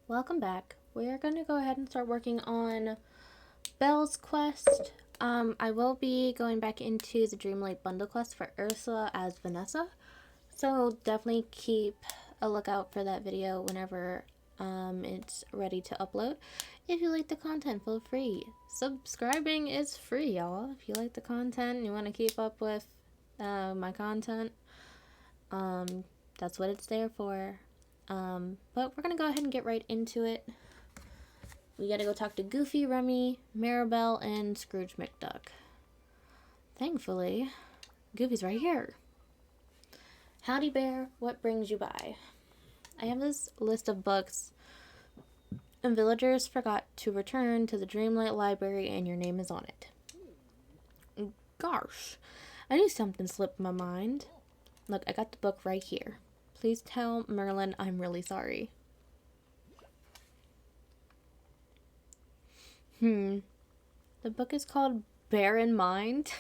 Welcome back. We're going to go ahead and start working on Belle's quest. I will be going back into the Dreamlight Bundle quest for Ursula as Vanessa. So definitely keep a lookout for that video whenever it's ready to upload. If you like the content, feel free. Subscribing is free, y'all. If you like the content and you want to keep up with my content, that's what it's there for. But we're gonna go ahead and get right into it. We gotta go talk to Goofy, Remy, Maribel, and Scrooge McDuck. Thankfully, Goofy's right here. Howdy, Bear. What brings you by? I have this list of books, and villagers forgot to return to the Dreamlight Library, and your name is on it. Gosh, I knew something slipped my mind. Look, I got the book right here. Please tell Merlin I'm really sorry. The book is called Bear in Mind.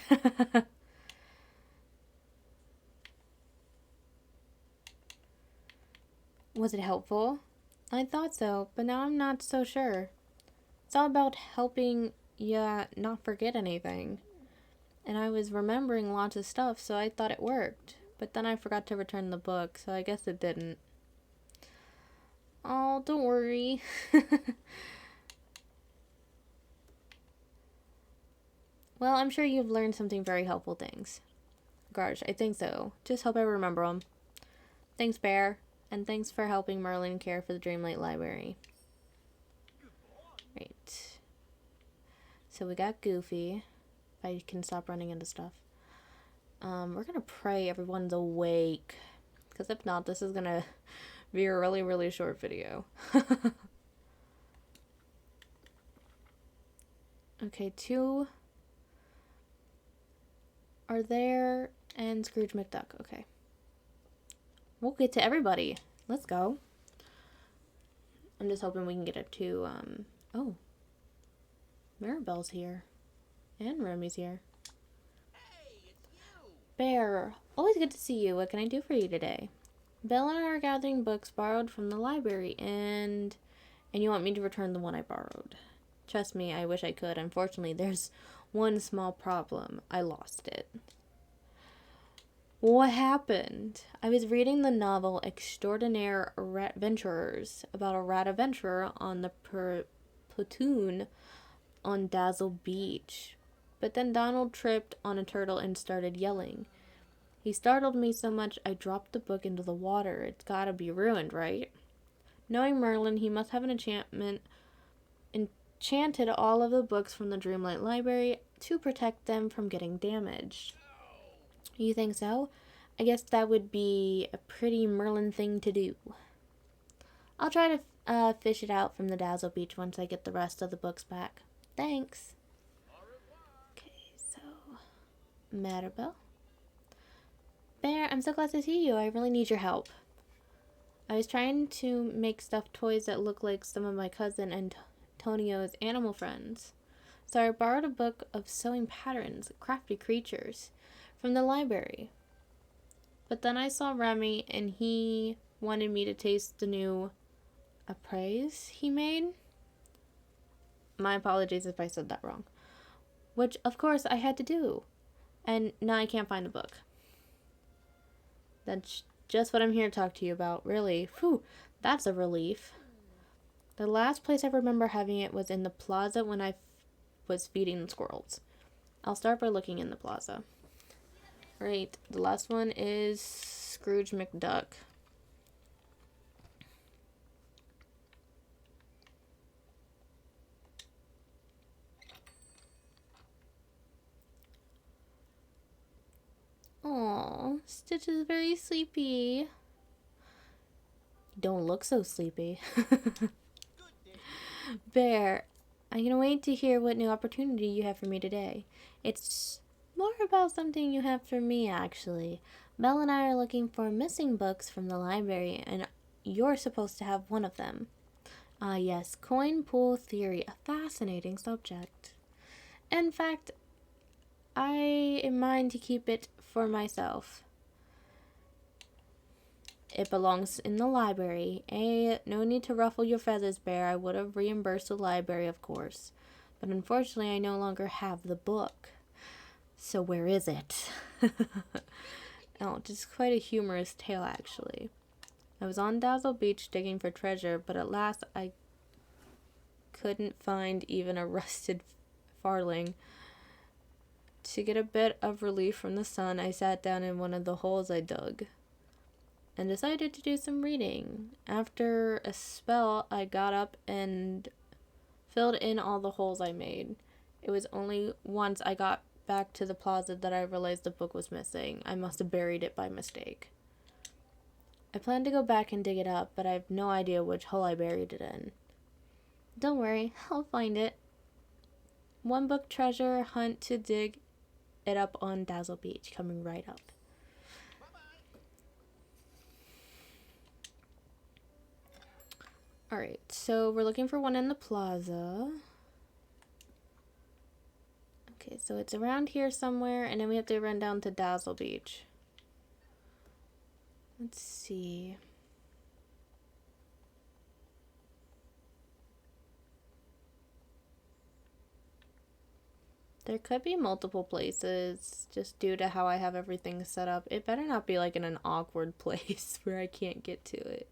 Was it helpful? I thought so, but now I'm not so sure. It's all about helping ya not forget anything. And I was remembering lots of stuff, so I thought it worked. But then I forgot to return the book, so I guess it didn't. Oh, don't worry. Well, I'm sure you've learned something very helpful things. Gosh, I think so. Just hope I remember them. Thanks, Bear. And thanks for helping Merlin care for the Dreamlight Library. Right. So we got Goofy. If I can stop running into stuff. We're gonna pray everyone's awake. Because if not, this is gonna be a really, really short video. Okay, 2 are there, and Scrooge McDuck. Okay. We'll get to everybody. Let's go. I'm just hoping we can get it to, oh. Maribel's here. And Remy's here. Hey, it's you! Bear, always good to see you. What can I do for you today? Belle and I are gathering books borrowed from the library, and you want me to return the one I borrowed. Trust me, I wish I could. Unfortunately, there's one small problem. I lost it. What happened? I was reading the novel Extraordinaire Adventurers about a rat adventurer on the platoon on Dazzle Beach. But then Donald tripped on a turtle and started yelling. He startled me so much I dropped the book into the water. It's gotta be ruined, right? Knowing Merlin, he must have an enchanted all of the books from the Dreamlight Library to protect them from getting damaged. You think so? I guess that would be a pretty Merlin thing to do. I'll try to fish it out from the Dazzle Beach once I get the rest of the books back. Thanks. Okay, so Maribel. Bear, I'm so glad to see you. I really need your help. I was trying to make stuffed toys that look like some of my cousin Antonio's animal friends. So I borrowed a book of sewing patterns, crafty creatures, from the library. But then I saw Remy and he wanted me to taste the new appraise he made. My apologies if I said that wrong. Which, of course, I had to do. And now I can't find the book. That's just what I'm here to talk to you about, really. Phew, that's a relief. The last place I remember having it was in the plaza when I was feeding the squirrels. I'll start by looking in the plaza. Right, the last one is Scrooge McDuck. Aww, Stitch is very sleepy. Don't look so sleepy. Bear, I'm gonna wait to hear what new opportunity you have for me today. It's more about something you have for me, actually. Belle and I are looking for missing books from the library, and you're supposed to have one of them. Ah, yes, coin pool theory, a fascinating subject. In fact, I am mine to keep it for myself. It belongs in the library. No need to ruffle your feathers, Bear. I would have reimbursed the library, of course. But unfortunately, I no longer have the book. So where is it? Oh, just quite a humorous tale, actually. I was on Dazzle Beach digging for treasure, but at last I couldn't find even a rusted farthing. To get a bit of relief from the sun, I sat down in one of the holes I dug and decided to do some reading. After a spell, I got up and filled in all the holes I made. It was only once I got back to the plaza that I realized the book was missing. I must have buried it by mistake. I plan to go back and dig it up, but I have no idea which hole I buried it in. Don't worry, I'll find it. One book treasure hunt to dig it up on Dazzle Beach, coming right up. Alright, so we're looking for one in the plaza. Okay, so it's around here somewhere, and then we have to run down to Dazzle Beach. Let's see. There could be multiple places, just due to how I have everything set up. It better not be like in an awkward place where I can't get to it.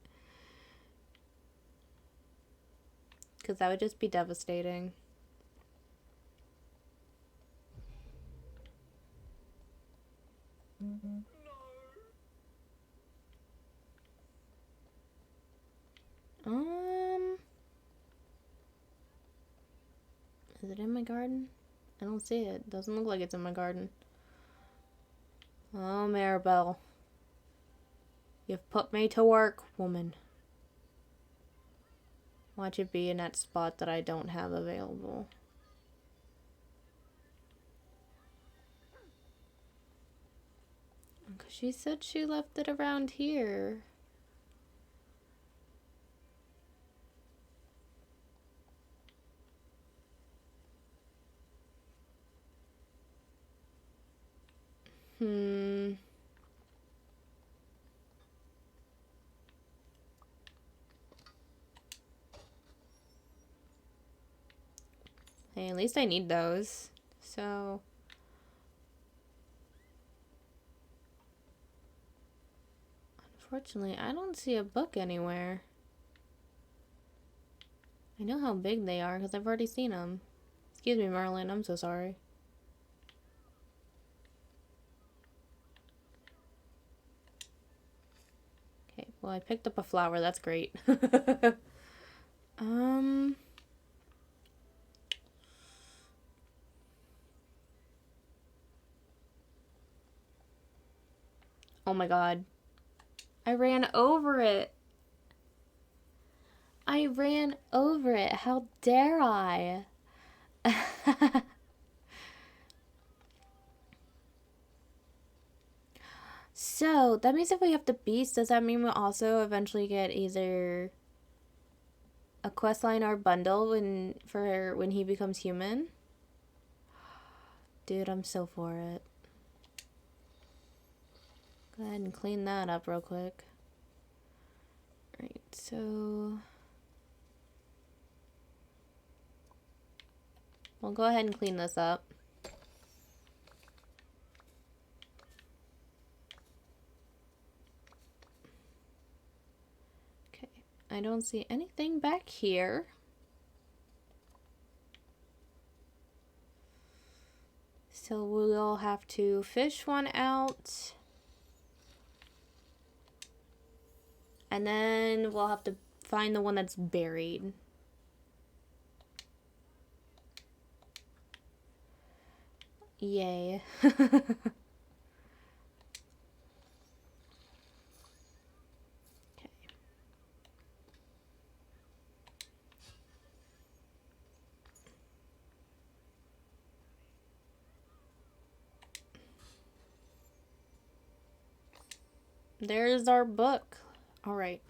Because that would just be devastating. Is it in my garden? I don't see it. Doesn't look like it's in my garden. Oh, Maribel. You've put me to work, woman. Watch it be in that spot that I don't have available. Because she said she left it around here. Hey, at least I need those. So... Unfortunately, I don't see a book anywhere. I know how big they are because I've already seen them. Excuse me, Merlin. I'm so sorry. Okay, well, I picked up a flower. That's great. Oh my god. I ran over it. I ran over it. How dare I? So, that means if we have the beast, does that mean we'll also eventually get either a quest line or bundle when he becomes human? Dude, I'm so for it. Go ahead and clean that up real quick. Alright, so... We'll go ahead and clean this up. Okay, I don't see anything back here. So we'll have to fish one out. And then we'll have to find the one that's buried. Yay. Okay. There's our book. All right.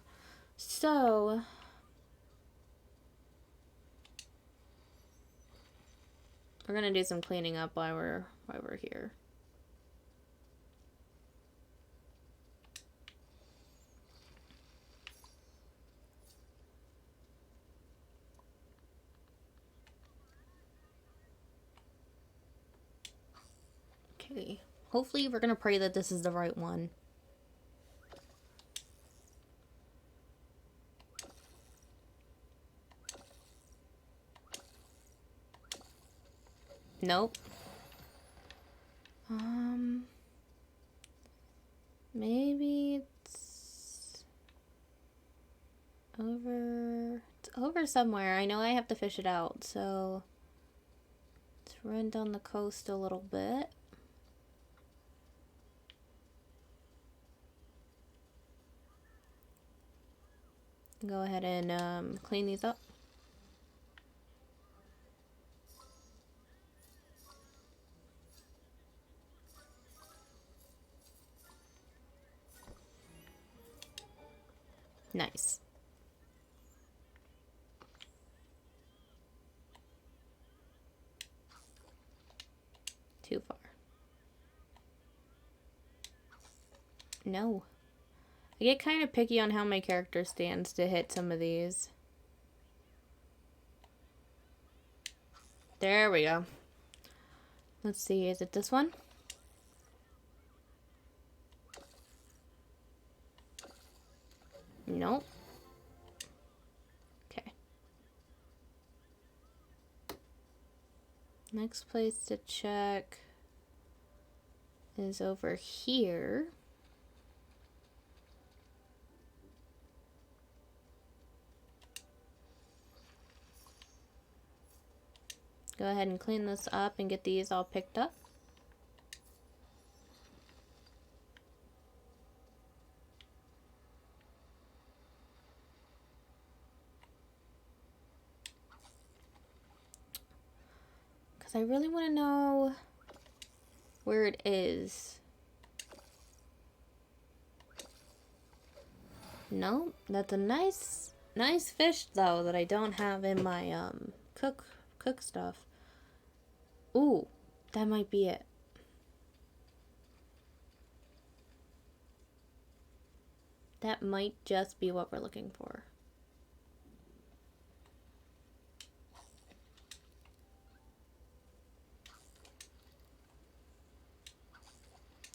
So we're gonna do some cleaning up while we're here. Okay. Hopefully we're gonna pray that this is the right one. Nope. Maybe it's over. It's over somewhere. I know I have to fish it out, so let's run down the coast a little bit. Go ahead and clean these up. Nice. Too far. No. I get kind of picky on how my character stands to hit some of these. There we go. Let's see, is it this one? Nope. Okay. Next place to check is over here. Go ahead and clean this up and get these all picked up. Because I really want to know where it is. No, that's a nice fish though that I don't have in my cook stuff. Ooh, that might be it. That might just be what we're looking for.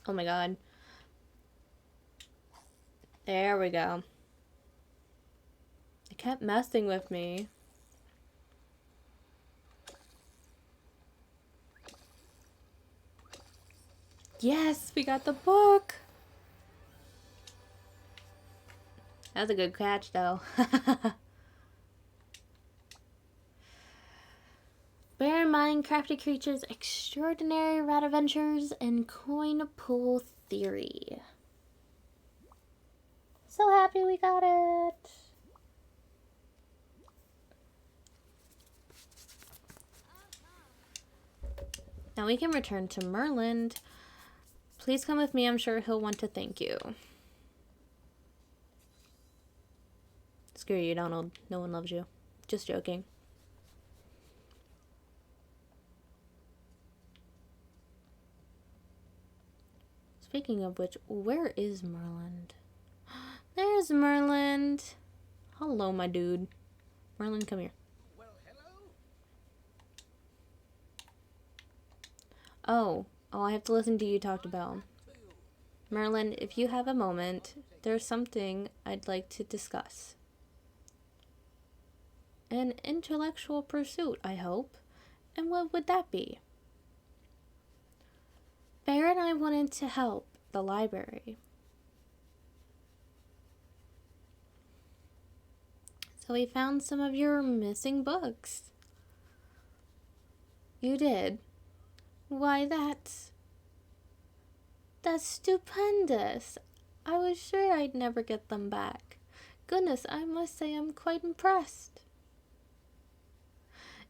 Oh my god. There we go. It kept messing with me. Yes, we got the book. That's a good catch, though. Bear in mind, crafty creatures, extraordinary rat adventures, and coin pull theory. So happy we got it. Now we can return to Merlin. Please come with me. I'm sure he'll want to thank you. Screw you, Donald. No one loves you. Just joking. Speaking of which, where is Merlin? There's Merlin. Hello, my dude. Merlin, come here. Well, hello? Oh, I have to listen to you talk to Belle. Merlin, if you have a moment, there's something I'd like to discuss. An intellectual pursuit, I hope. And what would that be? Bear and I wanted to help the library. So we found some of your missing books. You did? Why, that's stupendous. I was sure I'd never get them back. Goodness, I must say I'm quite impressed.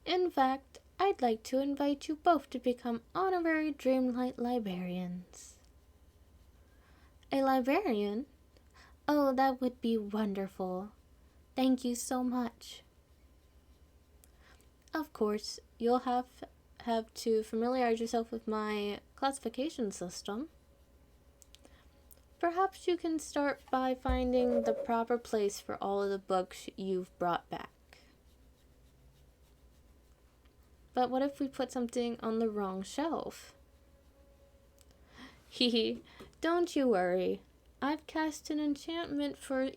In fact, I'd like to invite you both to become honorary Dreamlight librarians. A librarian? Oh, that would be wonderful. Thank you so much. Of course, you'll have to familiarize yourself with my classification system. Perhaps you can start by finding the proper place for all of the books you've brought back. But what if we put something on the wrong shelf? Hee. Don't you worry. I've cast an enchantment for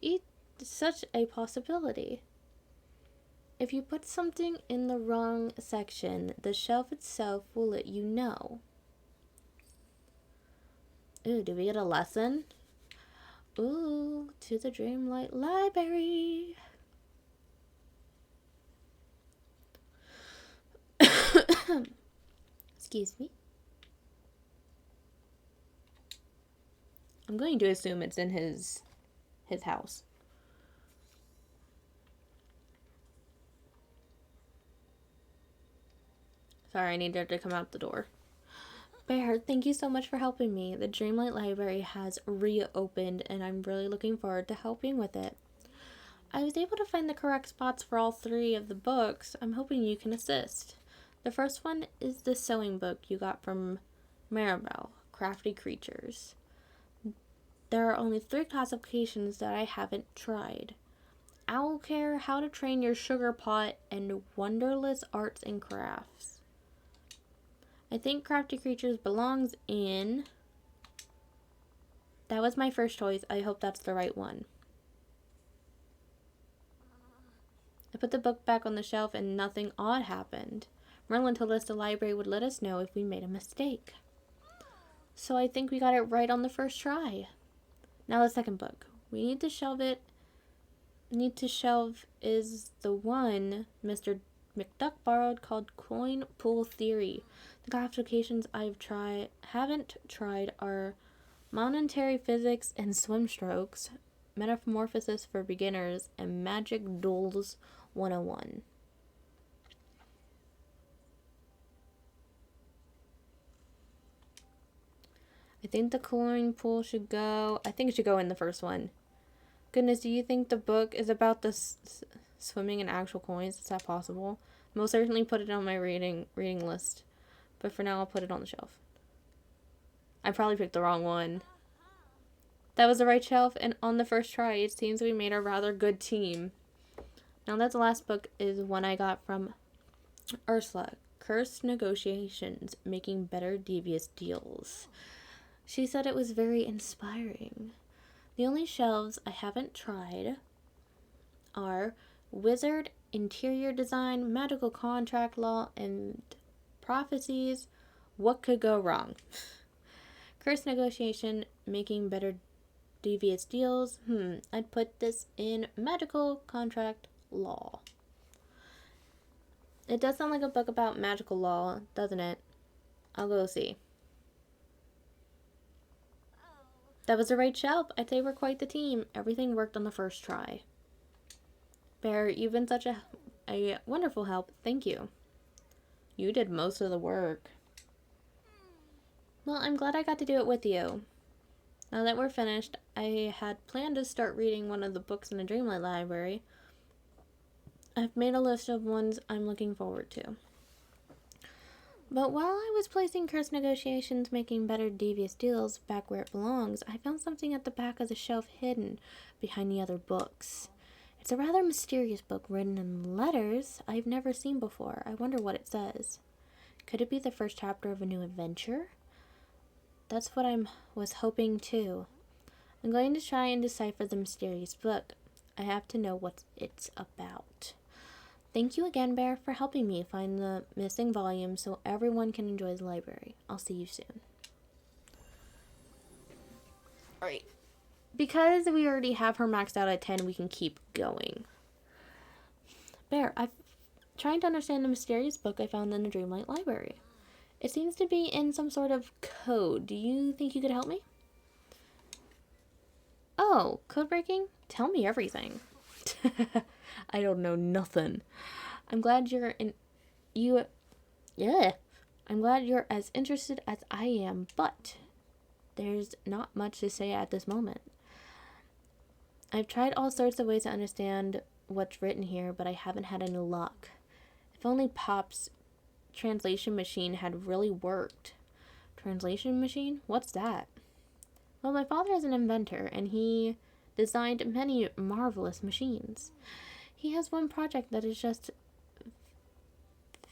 such a possibility. If you put something in the wrong section, the shelf itself will let you know. Ooh, do we get a lesson? Ooh, to the Dreamlight Library. Excuse me. I'm going to assume it's in his house. Sorry, I needed to come out the door. Bear, thank you so much for helping me. The Dreamlight Library has reopened, and I'm really looking forward to helping with it. I was able to find the correct spots for all 3 of the books. I'm hoping you can assist. The first one is the sewing book you got from Maribel, Crafty Creatures. There are only 3 classifications that I haven't tried. Owl Care, How to Train Your Sugar Pot, and Wonderless Arts and Crafts. I think Crafty Creatures belongs in... That was my first choice. I hope that's the right one. I put the book back on the shelf and nothing odd happened. Merlin told us the library would let us know if we made a mistake. So I think we got it right on the first try. Now the second book. We need to shelve is the one Mr. McDuck borrowed called Coin Pool Theory. The classifications haven't tried are monetary physics and swim strokes, metamorphosis for beginners, and magic duels 101. I think the coin pool should go. I think it should go in the first one. Goodness, do you think the book is about the swimming in actual coins? Is that possible? Most certainly put it on my reading list. But for now, I'll put it on the shelf. I probably picked the wrong one. That was the right shelf, and on the first try, it seems we made a rather good team. Now that the last book is one I got from Ursula, Cursed Negotiations, Making Better Devious Deals. She said it was very inspiring. The only shelves I haven't tried are Wizard, Interior Design, Magical Contract Law, and Prophecies. What could go wrong? Cursed Negotiation, Making Better Devious Deals. I'd put this in Magical Contract Law. It does sound like a book about magical law, doesn't it? I'll go see. That was the right shelf. I'd say we're quite the team. Everything worked on the first try. Bear, you've been such a wonderful help. Thank you. You did most of the work. Well, I'm glad I got to do it with you. Now that we're finished, I had planned to start reading one of the books in the Dreamlight Library. I've made a list of ones I'm looking forward to. But while I was placing Cursed Negotiations, Making Better Devious Deals back where it belongs, I found something at the back of the shelf hidden behind the other books. It's a rather mysterious book written in letters I've never seen before. I wonder what it says. Could it be the first chapter of a new adventure? That's what I was hoping too. I'm going to try and decipher the mysterious book. I have to know what it's about. Thank you again, Bear, for helping me find the missing volume so everyone can enjoy the library. I'll see you soon. Alright. Because we already have her maxed out at 10, we can keep going. Bear, I'm trying to understand the mysterious book I found in the Dreamlight Library. It seems to be in some sort of code. Do you think you could help me? Oh, code breaking? Tell me everything. I don't know nothing. I'm glad you're I'm glad you're as interested as I am, but there's not much to say at this moment. I've tried all sorts of ways to understand what's written here, but I haven't had any luck. If only Pop's translation machine had really worked. Translation machine? What's that? Well, my father is an inventor, and he designed many marvelous machines. He has one project that is just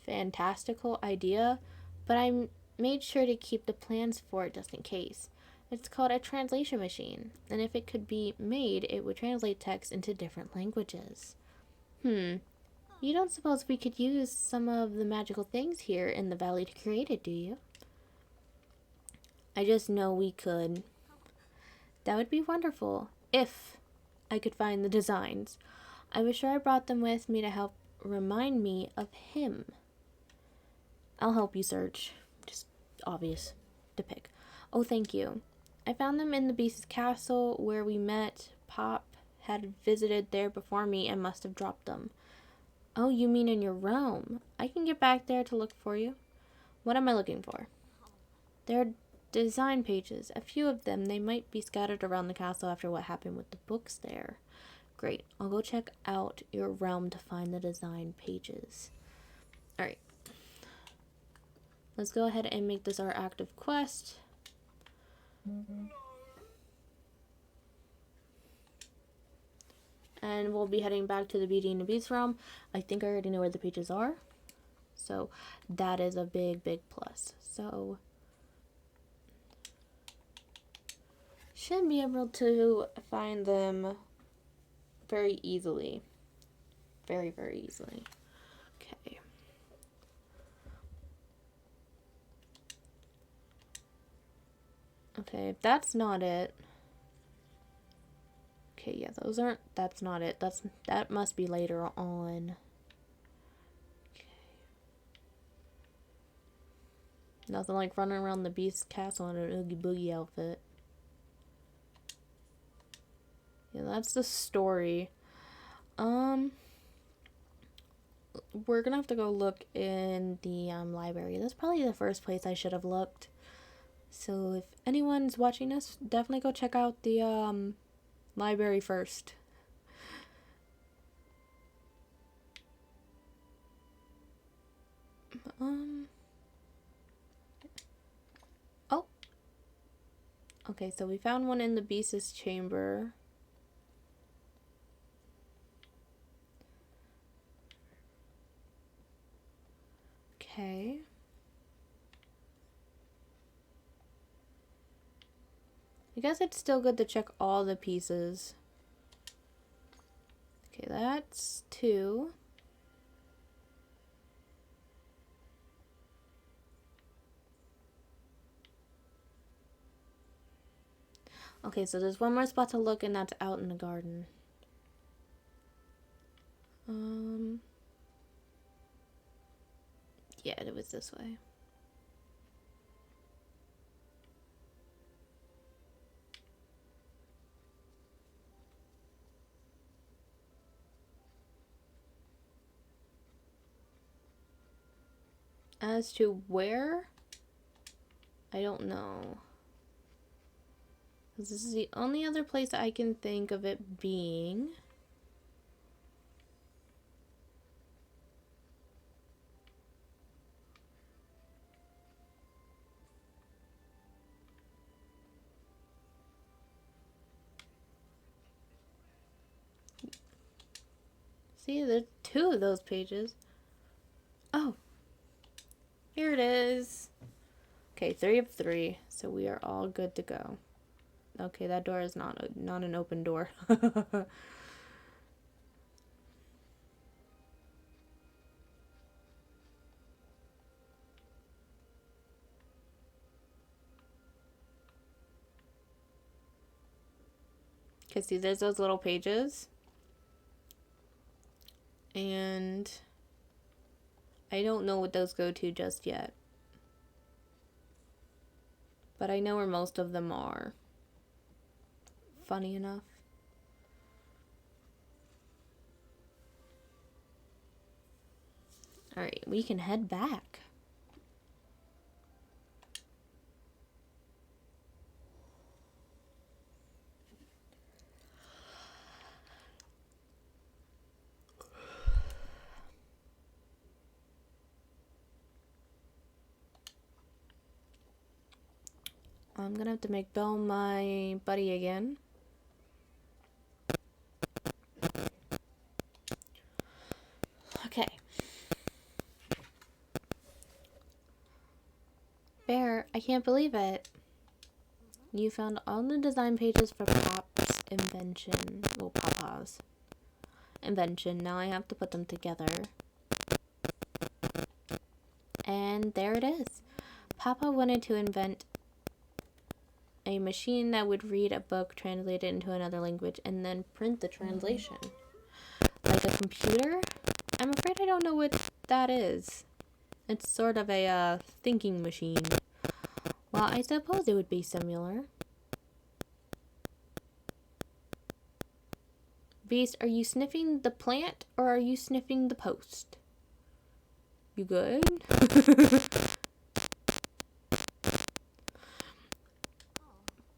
fantastical idea, but I made sure to keep the plans for it just in case. It's called a translation machine, and if it could be made, it would translate text into different languages. You don't suppose we could use some of the magical things here in the valley to create it, do you? I just know we could. That would be wonderful, if I could find the designs. I was sure I brought them with me to help remind me of him. I'll help you search. Just obvious to pick. Oh, thank you. I found them in the Beast's castle where we met. Pop had visited there before me and must have dropped them. Oh, you mean in your realm? I can get back there to look for you. What am I looking for? There are design pages. A few of them. They might be scattered around the castle after what happened with the books there. Great. I'll go check out your realm to find the design pages. Alright. Let's go ahead and make this our active quest. And we'll be heading back to the Beauty and the Beast realm. I think I already know where the pages are. So that is a big, big plus. So should be able to find them very easily. Very, very easily. Okay. Okay, if that's not it. Okay, yeah, those aren't, that's not it. That must be later on. Okay. Nothing like running around the Beast's castle in an Oogie Boogie outfit. Yeah, that's the story. We're gonna have to go look in the library. That's probably the first place I should have looked. So if anyone's watching this, definitely go check out the library first. Oh. Okay, so we found one in the Beast's chamber. Okay. I guess it's still good to check all the pieces. Okay, that's 2. Okay, so there's one more spot to look, and that's out in the garden. Yeah, it was this way. As to where, I don't know. This is the only other place I can think of it being. See, there's 2 of those pages. Oh, here it is. Okay, 3 of 3, so we are all good to go. Okay, that door is not an open door. Okay, see, there's those little pages. And I don't know what those go to just yet. But I know where most of them are. Funny enough. Alright, we can head back. I'm gonna have to make Belle my buddy again. Okay. Bear, I can't believe it. You found all the design pages for Pop's invention. Well, Papa's invention. Now I have to put them together. And there it is. Papa wanted to invent a machine that would read a book, translate it into another language, and then print the translation. Like a computer? I'm afraid I don't know what that is. It's sort of a thinking machine. Well, I suppose it would be similar. Beast, are you sniffing the plant or are you sniffing the post? You good?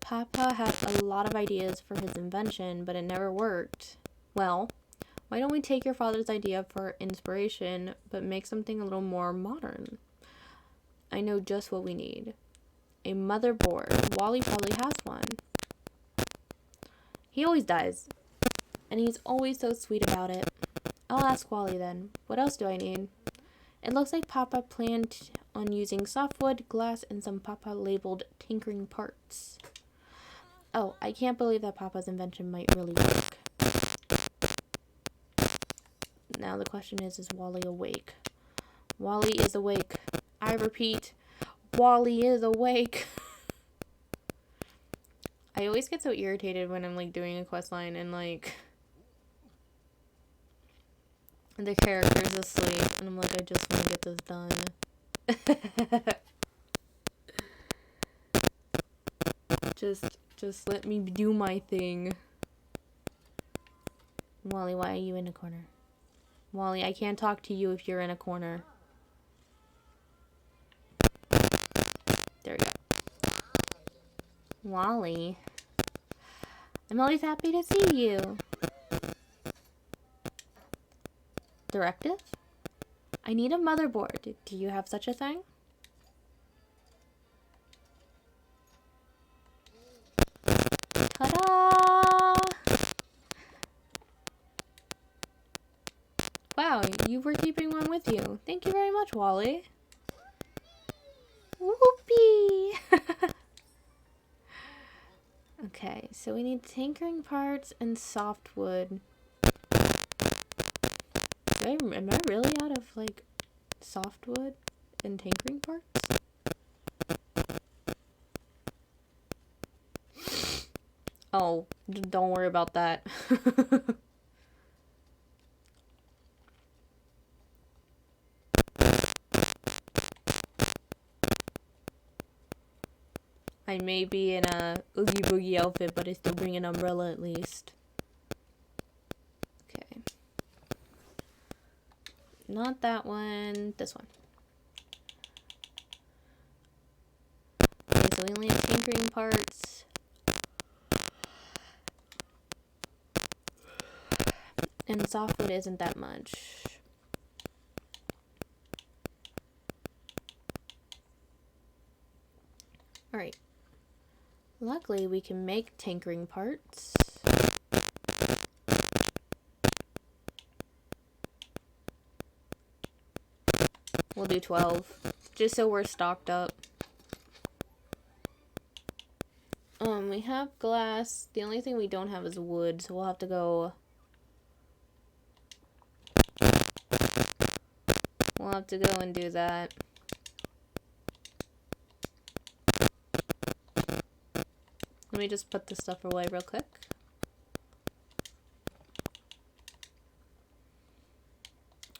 Papa had a lot of ideas for his invention, but it never worked. Well, why don't we take your father's idea for inspiration, but make something a little more modern? I know just what we need. A motherboard. Wally probably has one. He always does. And he's always so sweet about it. I'll ask Wally then. What else do I need? It looks like Papa planned on using softwood, glass, and some Papa labeled tinkering parts. Oh, I can't believe that Papa's invention might really work. Now the question is Wally awake? Wally is awake. I repeat, Wally is awake. I always get so irritated when I'm like doing a quest line and like the character's asleep and I'm like, I just want to get this done. Just let me do my thing. Wally, why are you in a corner? Wally, I can't talk to you if you're in a corner. There we go. Wally. I'm always happy to see you. Directive? I need a motherboard. Do you have such a thing? Ta-da! Wow, you were keeping one with you. Thank you very much, Wally. Whoopee! Okay, so we need tinkering parts and softwood. Am I really out of, like, softwood and tinkering parts? Oh, don't worry about that. I may be in a Oogie Boogie outfit, but I still bring an umbrella at least. Okay. Not that one. This one. Okay, so we only have tinkering parts. And softwood isn't that much. Alright. Luckily, we can make tinkering parts. We'll do 12, just so we're stocked up. We have glass. The only thing we don't have is wood, so we'll have to go... We'll have to go and do that. Let me just put this stuff away real quick.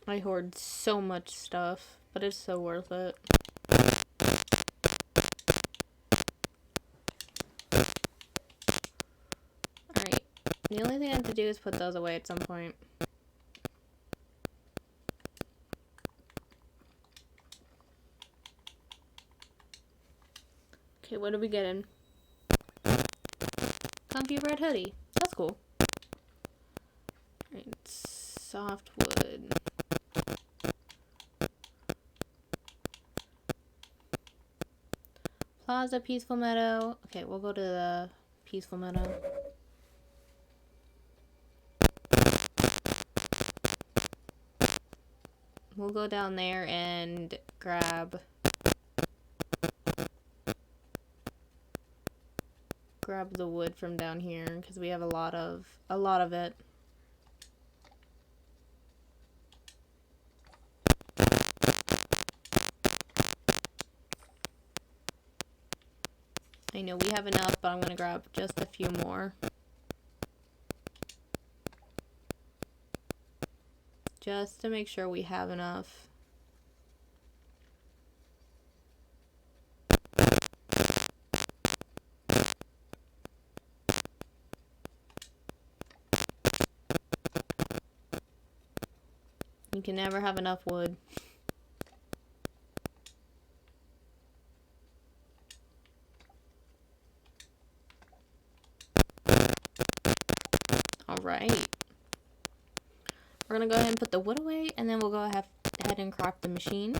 I hoard so much stuff, but it's so worth it. Alright, the only thing I have to do is put those away at some point. Okay, what are we getting? Comfy red hoodie. That's cool. Alright, softwood. Plaza, Peaceful Meadow. Okay, we'll go to the Peaceful Meadow. We'll go down there and grab grab the wood from down here because we have a lot of it. I know we have enough, but I'm gonna grab just a few more. Just to make sure we have enough. You can never have enough wood. Alright. We're gonna go ahead and put the wood away, and then we'll go ahead and crop the machine.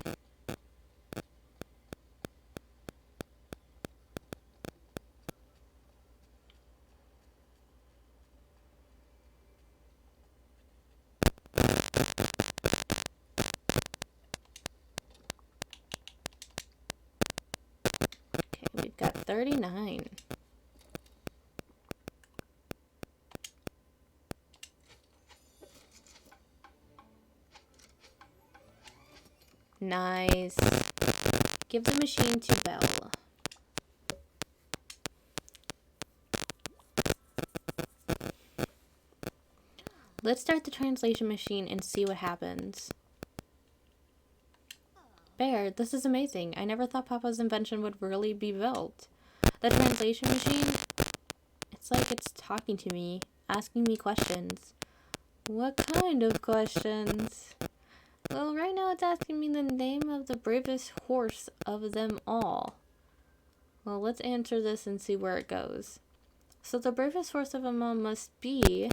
Okay, we've got 39. Nice. Give the machine to Belle. Let's start the translation machine and see what happens. Bear, this is amazing. I never thought Papa's invention would really be built. The translation machine, it's like it's talking to me, asking me questions. What kind of questions? Well, right now it's asking me the name of the bravest horse of them all. Well, let's answer this and see where it goes. So the bravest horse of them all must be...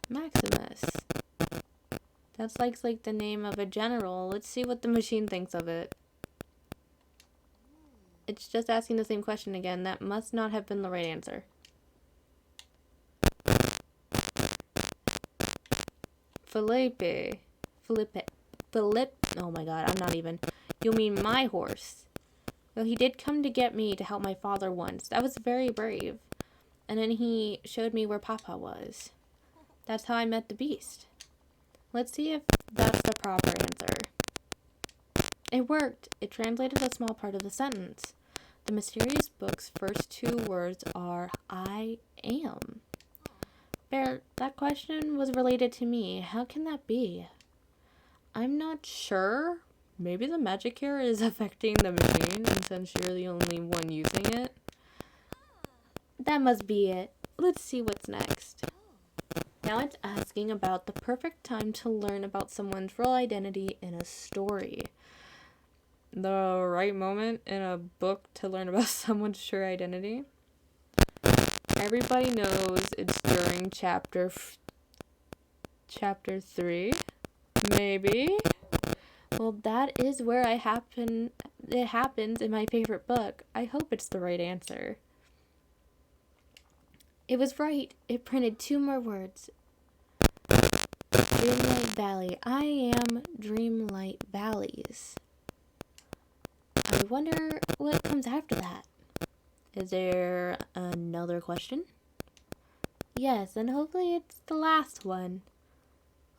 Maximus. That's like the name of a general. Let's see what the machine thinks of it. It's just asking the same question again. That must not have been the right answer. Felipe. Oh my god, I'm not even. You mean my horse? Well, he did come to get me to help my father once. That was very brave. And then he showed me where Papa was. That's how I met the beast. Let's see if that's the proper answer. It worked. It translated a small part of the sentence. The mysterious book's first two words are, I am. Bear, that question was related to me. How can that be? I'm not sure. Maybe the magic here is affecting the machine, and since you're the only one using it. That must be it. Let's see what's next. Now it's asking about the perfect time to learn about someone's real identity in a story. The right moment in a book to learn about someone's true identity? Everybody knows it's during chapter 3. Maybe? Well, that is where it happens in my favorite book. I hope it's the right answer. It was right. It printed 2 more words. Dreamlight Valley. I am Dreamlight Valleys. I wonder what comes after that. Is there another question? Yes, and hopefully it's the last one.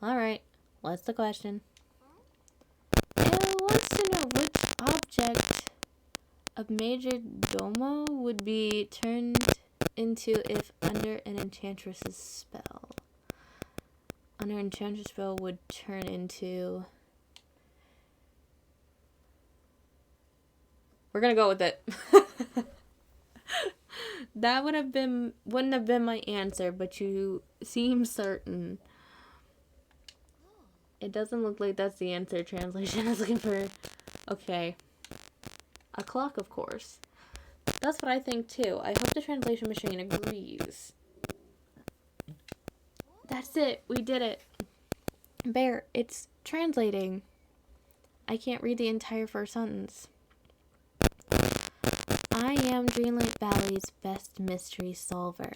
Alright, what's the question? It wants to know which object of Major Domo would be turned into if under an enchantress's spell. Under an enchantress spell would turn into... We're gonna go with it. That wouldn't have been my answer, but you seem certain. It doesn't look like that's the answer translation I was looking for. Okay. A clock, of course. That's what I think too. I hope the translation machine agrees. That's it. We did it. Bear, it's translating. I can't read the entire first sentence. I am Dreamlight Valley's best mystery solver.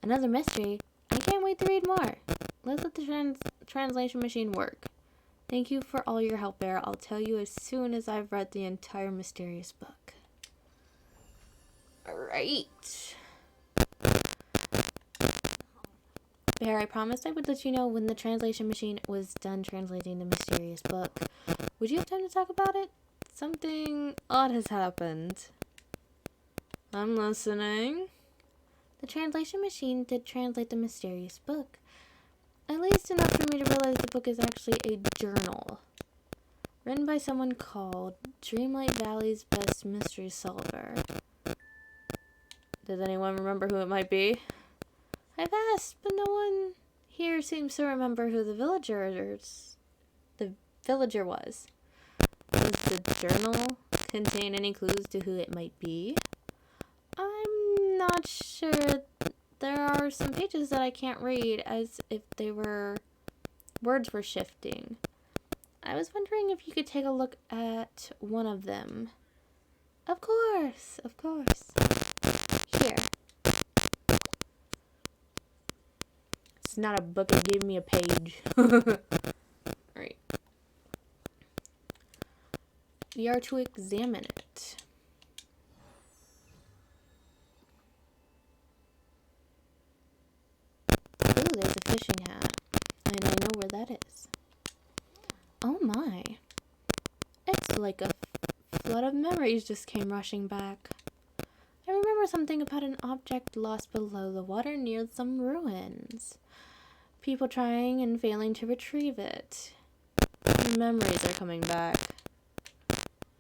Another mystery? I can't wait to read more. Let's let the translation machine work. Thank you for all your help, Bear. I'll tell you as soon as I've read the entire mysterious book. Alright. Bear, I promised I would let you know when the translation machine was done translating the mysterious book. Would you have time to talk about it? Something odd has happened. I'm listening. The translation machine did translate the mysterious book. At least enough for me to realize the book is actually a journal. Written by someone called Dreamlight Valley's Best Mystery Solver. Does anyone remember who it might be? I've asked, but no one here seems to remember who the villager was. Does the journal contain any clues to who it might be? I'm not sure. There are some pages that I can't read, as if words were shifting. I was wondering if you could take a look at one of them. Of course, of course. Here. It's not a book, it gave me a page. Alright. We are to examine it. Ooh, there's a fishing hat. And I know where that is. Oh my. It's like a flood of memories just came rushing back. I remember something about an object lost below the water near some ruins. People trying and failing to retrieve it. The memories are coming back.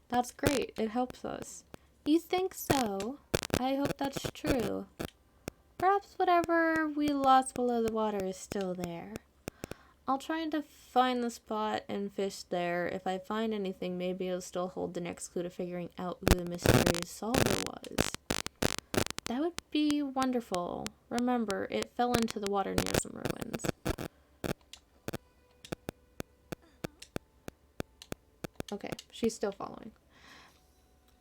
That's great. It helps us. You think so? I hope that's true. Perhaps whatever we lost below the water is still there. I'll try to find the spot and fish there. If I find anything, maybe it'll still hold the next clue to figuring out who the mysterious solver was. That would be wonderful. Remember, it fell into the water near some ruins. Okay, she's still following.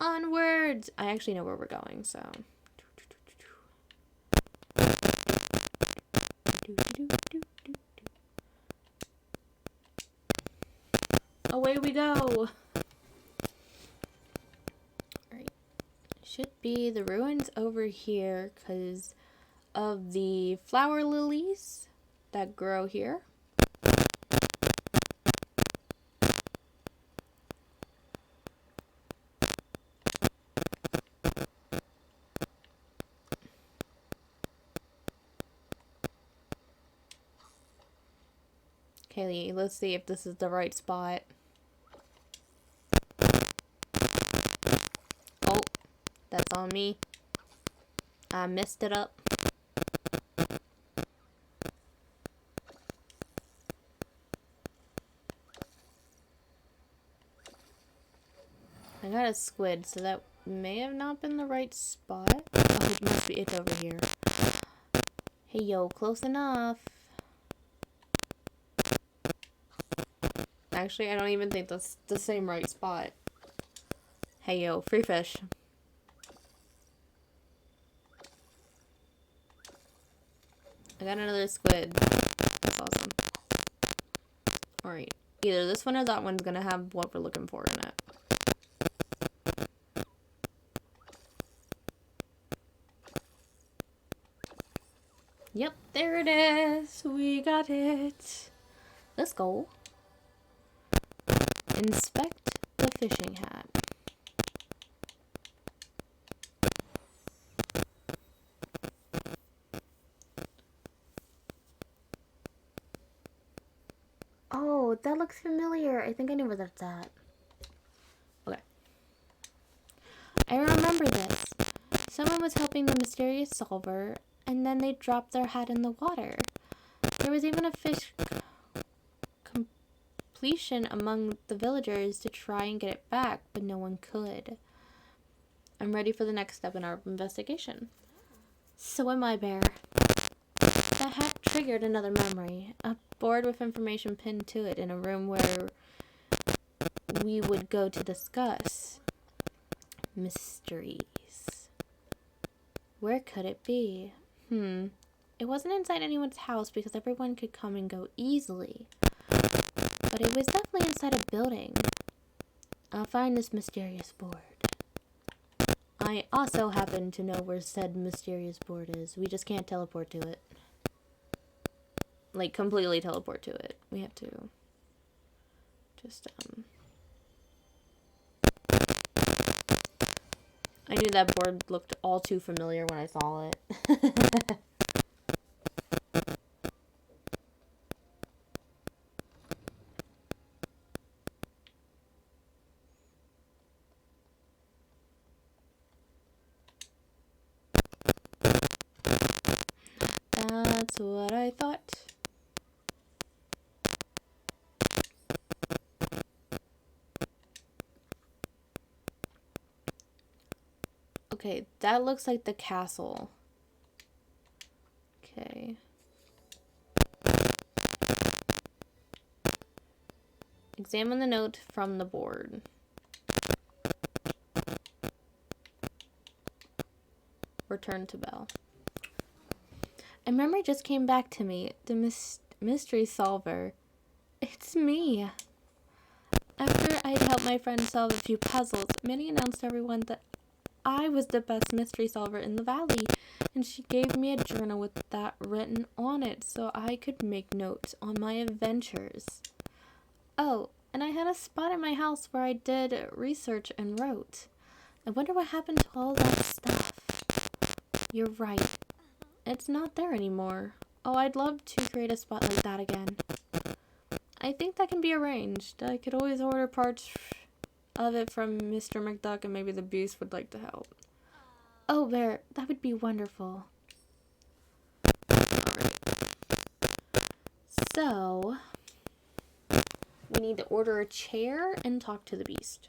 Onwards! I actually know where we're going, so... Away we go! Alright. Should be the ruins over here because of the flower lilies that grow here. Okay, let's see if this is the right spot. Oh, that's on me. I messed it up. I got a squid, so that may have not been the right spot. Oh, it must be it over here. Hey, yo, close enough. Actually, I don't even think that's the same right spot. Hey, yo, free fish. I got another squid. That's awesome. Alright. Either this one or that one's gonna have what we're looking for in it. Yep, there it is. We got it. Let's go. Inspect the fishing hat. Oh, that looks familiar. I think I know where that's at. Okay. I remember this. Someone was helping the mysterious solver, and then they dropped their hat in the water. There was even a fish completion among the villagers to try and get it back, but no one could. I'm ready for the next step in our investigation. So am I, Bear. That hat triggered another memory. A board with information pinned to it in a room where we would go to discuss mysteries. Where could it be? It wasn't inside anyone's house because everyone could come and go easily. But but it was definitely inside a building. I'll find this mysterious board. I also happen to know where said mysterious board is. We just can't teleport to it. Like, completely teleport to it. We have to just, I knew that board looked all too familiar when I saw it. That's what I thought. Okay, that looks like the castle. Okay. Examine the note from the board. Return to Belle. A memory just came back to me. The mystery solver. It's me. After I'd helped my friend solve a few puzzles, Minnie announced to everyone that I was the best mystery solver in the valley, and she gave me a journal with that written on it so I could make notes on my adventures. Oh, and I had a spot in my house where I did research and wrote. I wonder what happened to all that stuff. You're right. It's not there anymore. Oh, I'd love to create a spot like that again. I think that can be arranged. I could always order parts of it from Mr. McDuck, and maybe the Beast would like to help. Oh, Bear, that would be wonderful. Alright. So, we need to order a chair and talk to the Beast.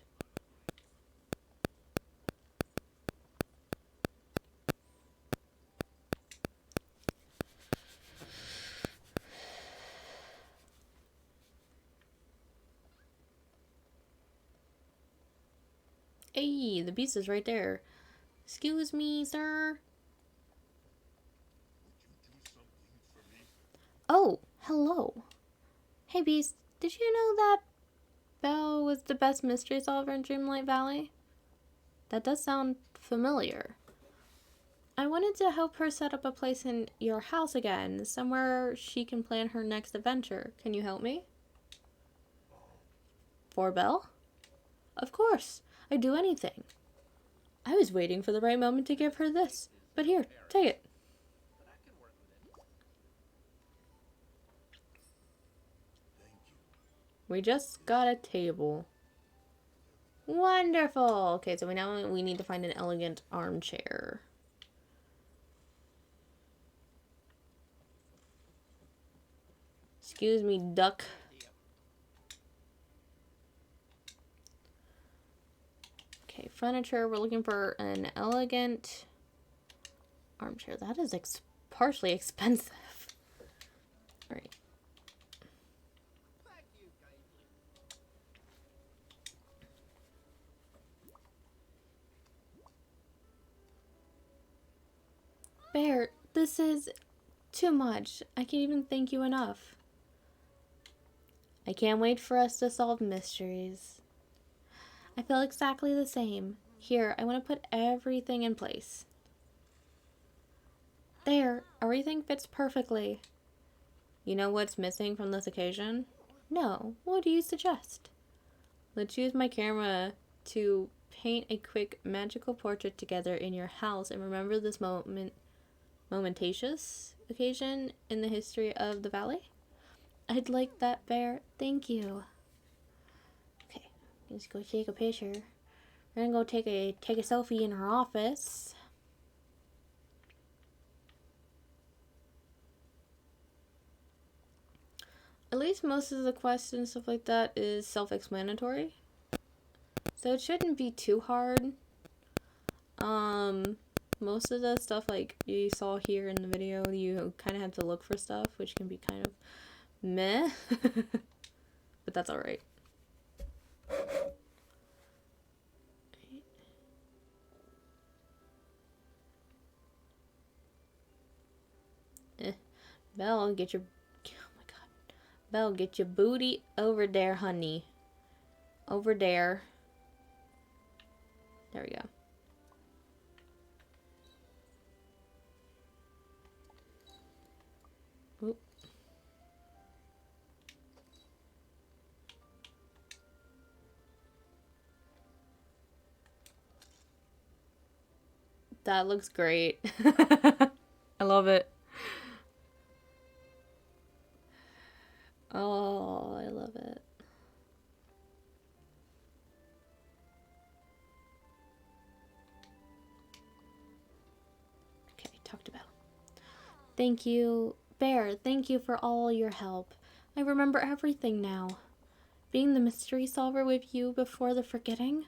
Hey, the Beast is right there. Excuse me, sir. Oh, hello. Hey, Beast, did you know that Belle was the best mystery solver in Dreamlight Valley? That does sound familiar. I wanted to help her set up a place in your house again, somewhere she can plan her next adventure. Can you help me? For Belle? Of course. I'd do anything. I was waiting for the right moment to give her this. But here, take it. But I can work with it. Thank you. We just got a table. Wonderful. Okay, so now we need to find an elegant armchair. Excuse me, duck. Okay, furniture. We're looking for an elegant armchair. That is partially expensive. All right. Thank you kindly. Bear, this is too much. I can't even thank you enough. I can't wait for us to solve mysteries. I feel exactly the same. Here, I want to put everything in place. There, everything fits perfectly. You know what's missing from this occasion? No, what do you suggest? Let's use my camera to paint a quick magical portrait together in your house and remember this momentous occasion in the history of the valley. I'd like that, Bear. Thank you. Okay, let's go take a picture. We're gonna go take a selfie in her office. At least most of the quests and stuff like that is self-explanatory, so it shouldn't be too hard. Most of the stuff like you saw here in the video, you kind of have to look for stuff, which can be kind of meh, but that's alright. Belle, get your... Oh my god. Belle, get your booty over there, honey. Over there. There we go. Oop. That looks great. I love it. Oh, I love it. Okay, talk to Belle. Thank you, Bear. Thank you for all your help. I remember everything now. Being the mystery solver with you before the forgetting.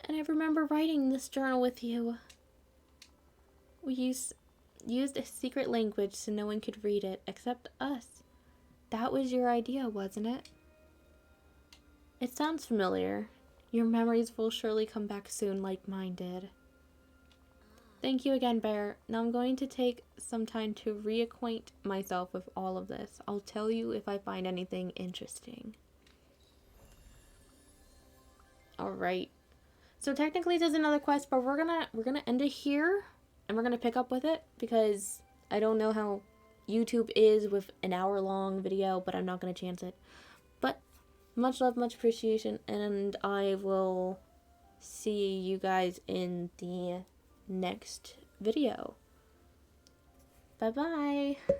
And I remember writing this journal with you. We used a secret language so no one could read it except us. That was your idea, wasn't it? It sounds familiar. Your memories will surely come back soon like mine did. Thank you again, Bear. Now I'm going to take some time to reacquaint myself with all of this. I'll tell you if I find anything interesting. Alright. So technically there's another quest, but we're gonna end it here and we're gonna pick up with it because I don't know how YouTube is with an hour-long video, but I'm not gonna chance it. But much love, much appreciation, and I will see you guys in the next video. Bye bye.